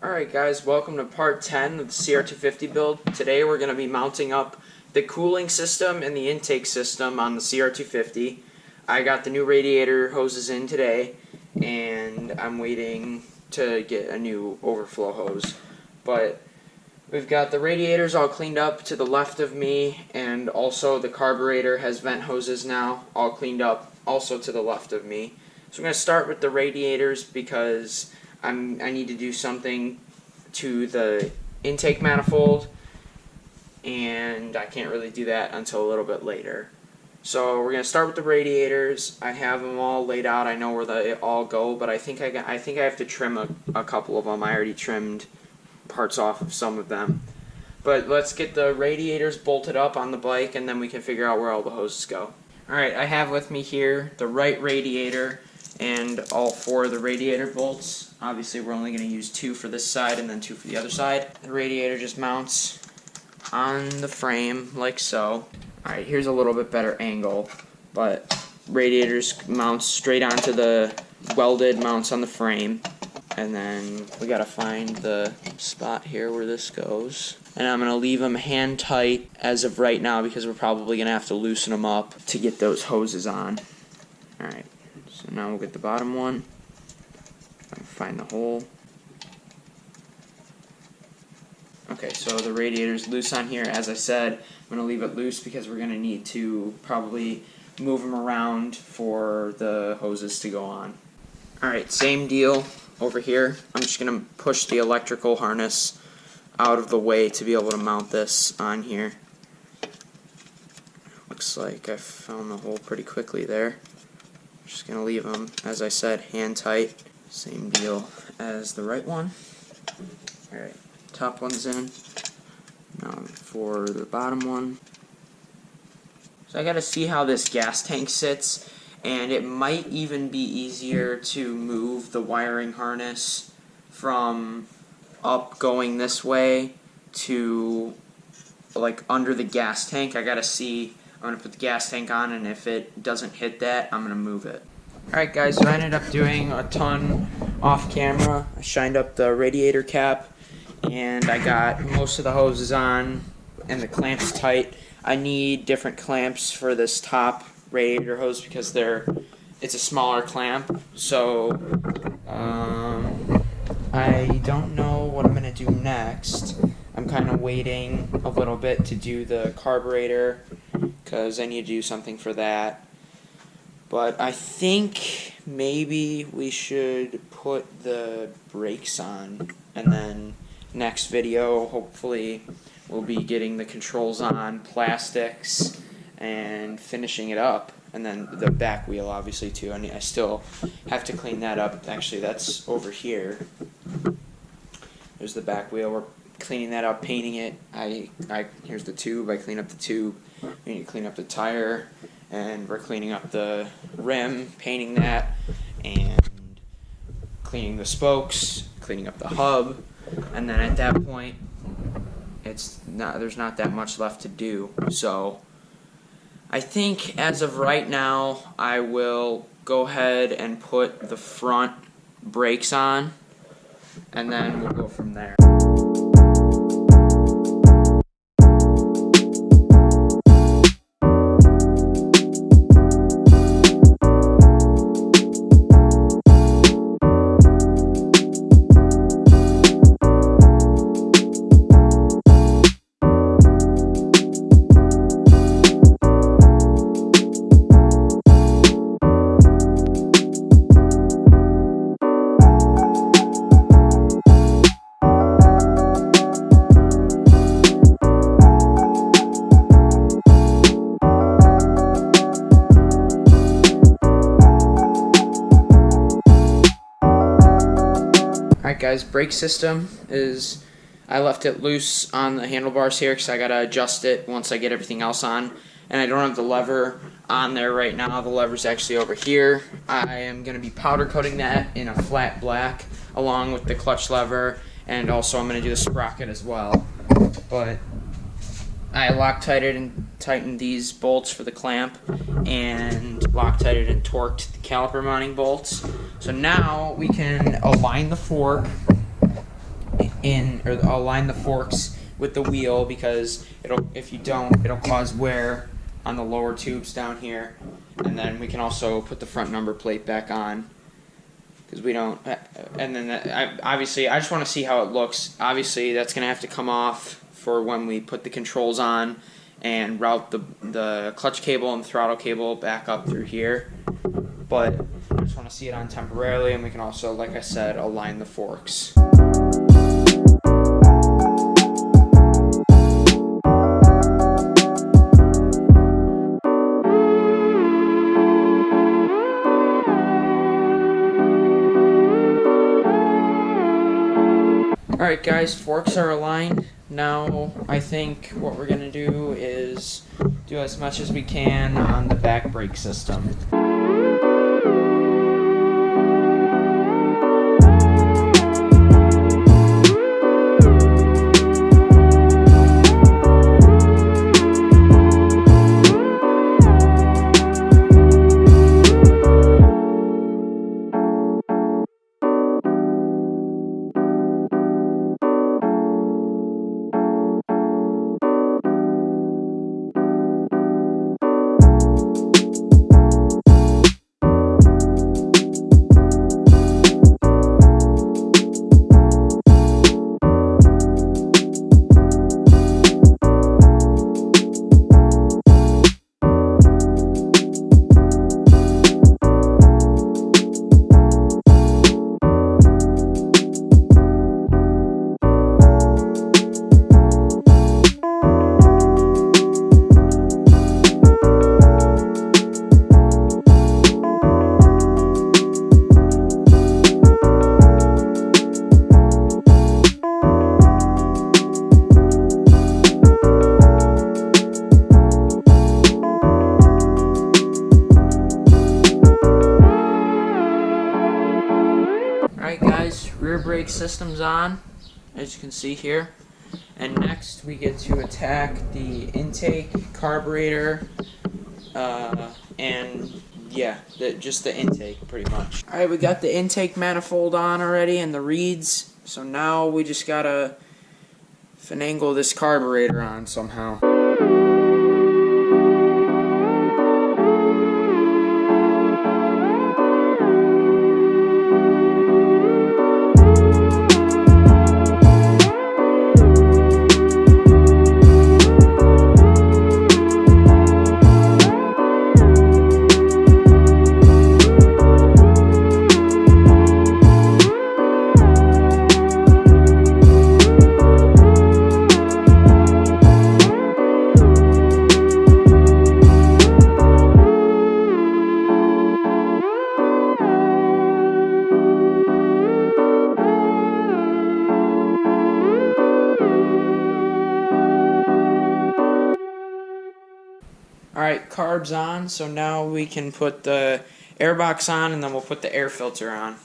Alright guys, welcome to part 10 of the CR250 build. Today we're going to be mounting up the cooling system and the intake system on the CR250. I got the new radiator hoses in today, and I'm waiting to get a new overflow hose. But we've got the radiators all cleaned up to the left of me, and also the carburetor has vent hoses now, all cleaned up also to the left of me. So I'm going to start with the radiators because I need to do something to the intake manifold, and I can't really do that until a little bit later. So we're going to start with the radiators. I have them all laid out. I know where they all go, but I think I have to trim a couple of them. I already trimmed parts off of some of them. But let's get the radiators bolted up on the bike, and then we can figure out where all the hoses go. Alright, I have with me here the right radiator and all four of the radiator bolts. Obviously we're only going to use two for this side and then two for the other side. The radiator just mounts on the frame like so. Alright, here's a little bit better angle, but radiators mounts straight onto the welded mounts on the frame. And then we gotta find the spot here where this goes. And I'm gonna leave them hand tight as of right now because we're probably gonna have to loosen them up to get those hoses on. Alright, so now we'll get the bottom one. Find the hole. Okay, so the radiator's loose on here. As I said, I'm gonna leave it loose because we're gonna need to probably move them around for the hoses to go on. Alright, same deal over here. I'm just going to push the electrical harness out of the way to be able to mount this on here. Looks like I found the hole pretty quickly there. Just going to leave them, as I said, hand tight. Same deal as the right one. Alright, top one's in. Now for the bottom one. So I got to see how this gas tank sits. And it might even be easier to move the wiring harness from up going this way to like under the gas tank. I gotta see. I'm gonna put the gas tank on, and if it doesn't hit that, I'm gonna move it. Alright guys, so I ended up doing a ton off camera. I shined up the radiator cap, and I got most of the hoses on and the clamps tight. I need different clamps for this top radiator hose because it's a smaller clamp, so I don't know what I'm gonna do next. I'm kind of waiting a little bit to do the carburetor because I need to do something for that, but I think maybe we should put the brakes on, and then next video hopefully we'll be getting the controls on, plastics, and finishing it up, and then the back wheel obviously too. I still have to clean that up. Actually, that's over here. There's the back wheel. We're cleaning that up, painting it. Here's the tube. I clean up the tube. We need to clean up the tire, and we're cleaning up the rim, painting that, and cleaning the spokes, cleaning up the hub, and then at that point, there's not that much left to do. So I think as of right now, I will go ahead and put the front brakes on, and then we'll go from there. Alright guys, brake system is, I left it loose on the handlebars here because I gotta adjust it once I get everything else on, and I don't have the lever on there right now. The lever's actually over here. I am going to be powder coating that in a flat black along with the clutch lever, and also I'm going to do the sprocket as well. But I Loctited and tightened these bolts for the clamp, and Loctited and torqued the caliper mounting bolts. So now we can align the fork in, or align the forks with the wheel, because if you don't, it'll cause wear on the lower tubes down here. And then we can also put the front number plate back on, because we don't, and then obviously I just want to see how it looks. Obviously that's going to have to come off for when we put the controls on and route the clutch cable and throttle cable back up through here. But I just want to see it on temporarily, and we can also, like I said, align the forks. Alright guys, forks are aligned. Now I think what we're going to do is do as much as we can on the back brake system. Alright guys, rear brake system's on, as you can see here. And next we get to attack the intake, carburetor, and yeah, just the intake pretty much. Alright, we got the intake manifold on already and the reeds, so now we just gotta finagle this carburetor on somehow. Alright, carb's on, so now we can put the air box on, and then we'll put the air filter on.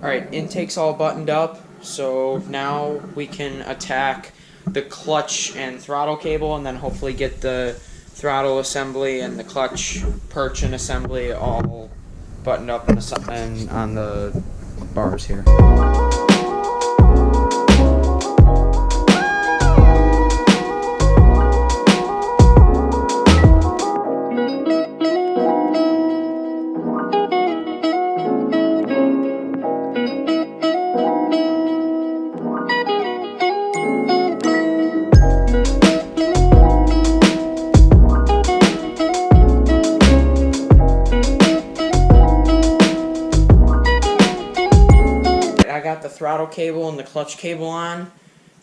Alright, intake's all buttoned up, so now we can attack the clutch and throttle cable, and then hopefully get the throttle assembly and the clutch perch and assembly all buttoned up and on the bars here. I got the throttle cable and the clutch cable on.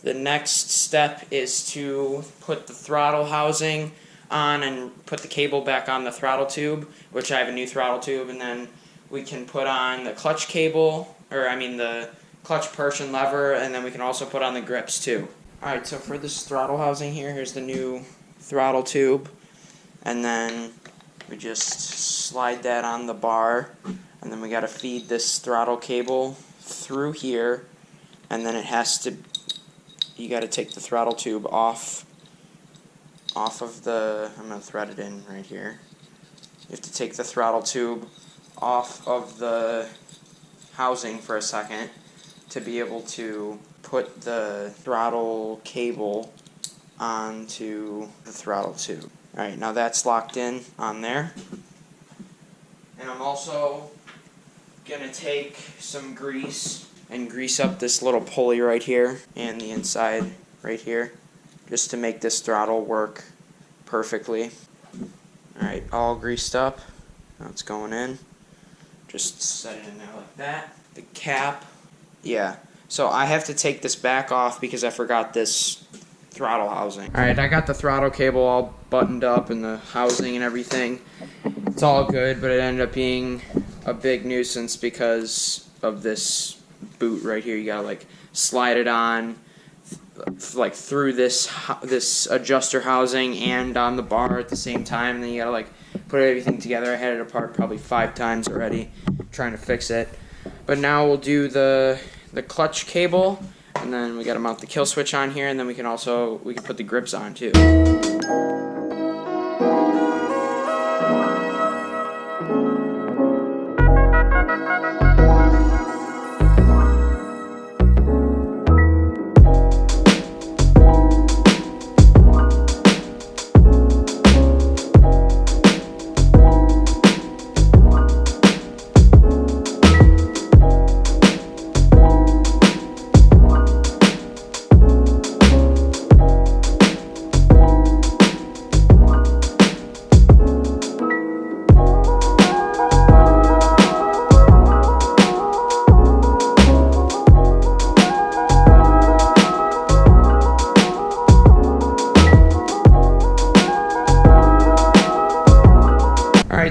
The next step is to put the throttle housing on and put the cable back on the throttle tube, which I have a new throttle tube, and then we can put on the clutch cable, the clutch perch and lever, and then we can also put on the grips too. Alright, so for this throttle housing here, here's the new throttle tube, and then we just slide that on the bar, and then we got to feed this throttle cable through here, and then you got to take the throttle tube off of the, I'm going to thread it in right here. You have to take the throttle tube off of the housing for a second to be able to put the throttle cable onto the throttle tube. Alright, now that's locked in on there. And I'm also going to take some grease and grease up this little pulley right here and the inside right here, just to make this throttle work perfectly. Alright, all greased up. Now it's going in. Just set it in there like that. The cap, yeah. So I have to take this back off because I forgot this throttle housing. Alright, I got the throttle cable all buttoned up and the housing and everything. It's all good, but it ended up being a big nuisance because of this boot right here. You gotta like slide it on like through this adjuster housing and on the bar at the same time, and then you gotta like put everything together. I had it apart probably 5 times already trying to fix it. But now we'll do the clutch cable, and then we gotta mount the kill switch on here, and then we can put the grips on too.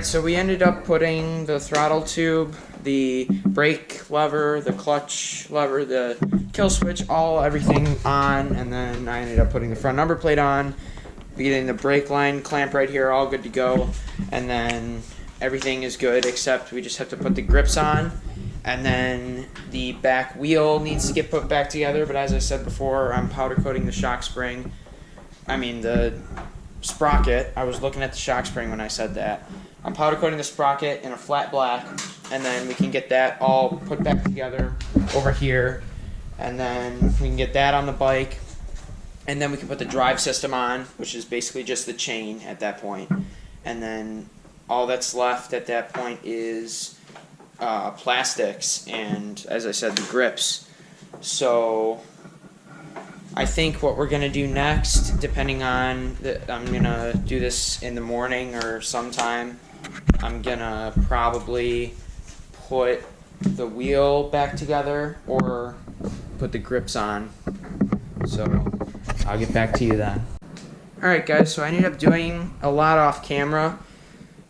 So we ended up putting the throttle tube, the brake lever, the clutch lever, the kill switch, everything on, and then I ended up putting the front number plate on, getting the brake line clamp right here, all good to go, and then everything is good except we just have to put the grips on, and then the back wheel needs to get put back together, but as I said before, I'm powder coating the the sprocket. I was looking at the shock spring when I said that. I'm powder coating the sprocket in a flat black, and then we can get that all put back together over here, and then we can get that on the bike, and then we can put the drive system on, which is basically just the chain at that point, and then all that's left at that point is plastics and, as I said, the grips. So I think what we're going to do next, depending on, I'm going to do this in the morning or sometime, I'm going to probably put the wheel back together or put the grips on. So I'll get back to you then. Alright guys, so I ended up doing a lot off camera.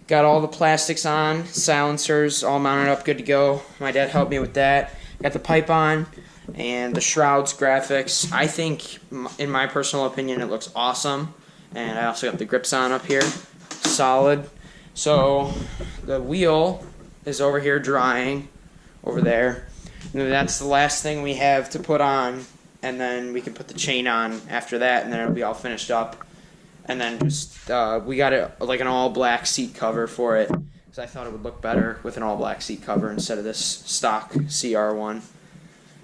Got all the plastics on, silencers all mounted up, good to go. My dad helped me with that. Got the pipe on and the shrouds graphics. I think, in my personal opinion, it looks awesome. And I also got the grips on up here. Solid. So the wheel is over here drying, over there. And that's the last thing we have to put on. And then we can put the chain on after that, and then it'll be all finished up. And then just, we got it like an all black seat cover for it, because I thought it would look better with an all black seat cover instead of this stock CR1.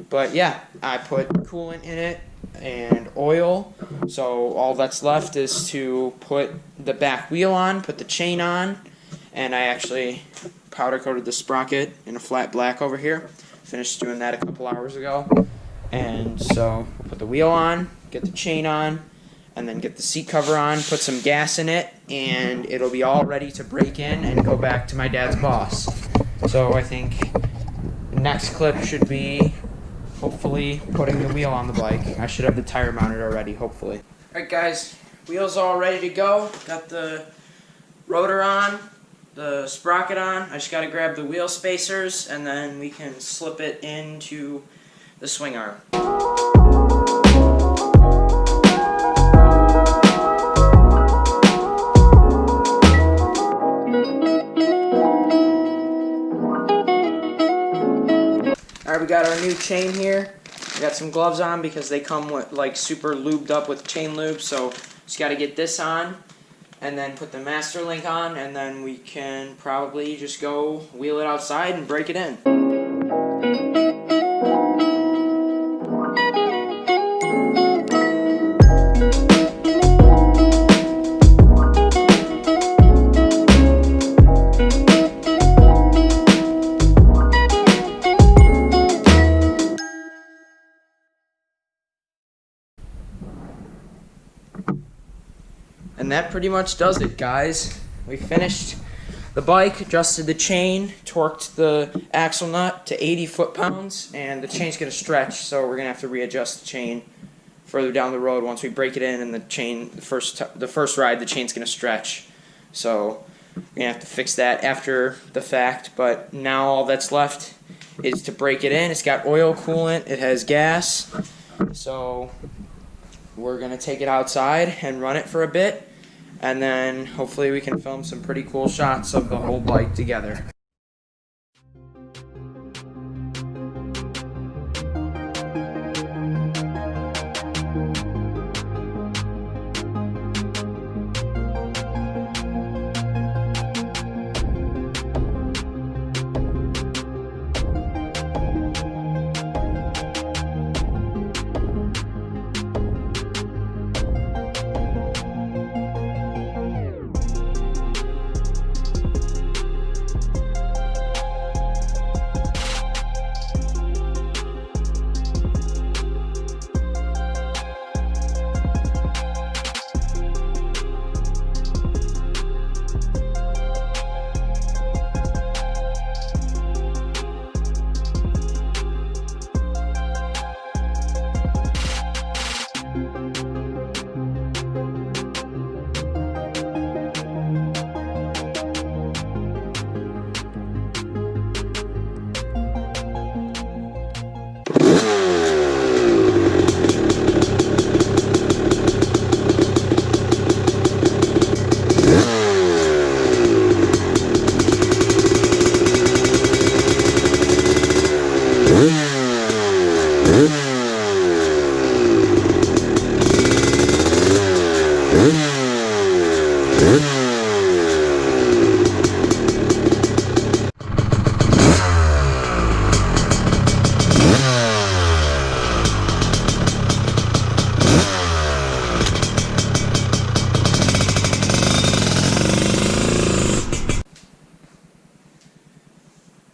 But yeah, I put coolant in it and oil, so all that's left is to put the back wheel on, put the chain on, and I actually powder coated the sprocket in a flat black over here. Finished doing that a couple hours ago. And so put the wheel on, get the chain on, and then get the seat cover on, put some gas in it, and it'll be all ready to break in and go back to my dad's boss. So I think the next clip should be hopefully putting the wheel on the bike. I should have the tire mounted already, hopefully. Alright guys, wheels all ready to go. Got the rotor on, the sprocket on. I just got to grab the wheel spacers and then we can slip it into the swing arm. Alright, we got our new chain here. We got some gloves on because they come with like super lubed up with chain lube, so just got to get this on and then put the master link on, and then we can probably just go wheel it outside and break it in. And that pretty much does it, guys. We finished the bike, adjusted the chain, torqued the axle nut to 80 foot-pounds, and the chain's going to stretch, so we're going to have to readjust the chain further down the road once we break it in, and the chain, the first ride, the chain's going to stretch. So we're going to have to fix that after the fact, but now all that's left is to break it in. It's got oil, coolant, it has gas, so we're going to take it outside and run it for a bit. And then hopefully we can film some pretty cool shots of the whole bike together.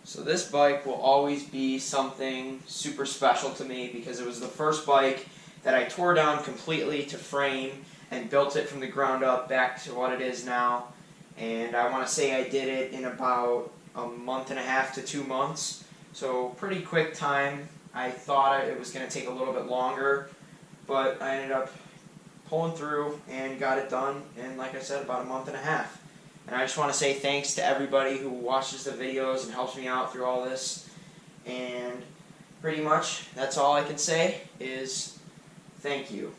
So this bike will always be something super special to me because it was the first bike that I tore down completely to frame and built it from the ground up back to what it is now. And I want to say I did it in about a month and a half to 2 months. So pretty quick time. I thought it was going to take a little bit longer, but I ended up pulling through and got it done in, like I said, about a month and a half. And I just want to say thanks to everybody who watches the videos and helps me out through all this. And pretty much that's all I can say is thank you.